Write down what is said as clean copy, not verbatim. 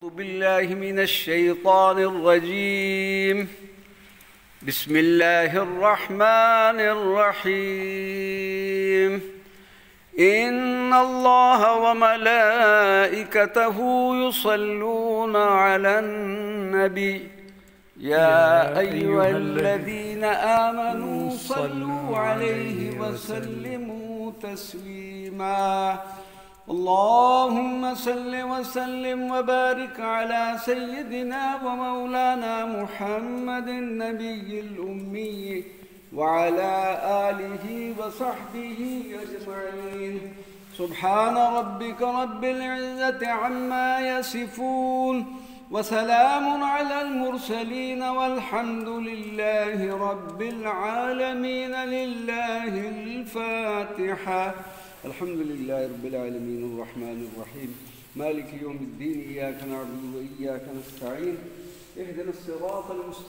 أعوذ بالله من الشيطان الرجيم. بسم الله الرحمن الرحيم. إن الله وملائكته يصلون على النبي يا أيها الذين آمنوا صلوا عليه وسلموا تسليما. اللهم صل وسلم وبارك على سيدنا ومولانا محمد النبي الأمي وعلى آله وصحبه أجمعين. سبحان ربك رب العزة عما يصفون وسلام على المرسلين والحمد لله رب العالمين. لله الفاتحة. الحمد لله رب العالمين الرحمن الرحيم مالك يوم الدين. إياك نعبد وإياك نستعين. اهدنا الصراط المستقيم.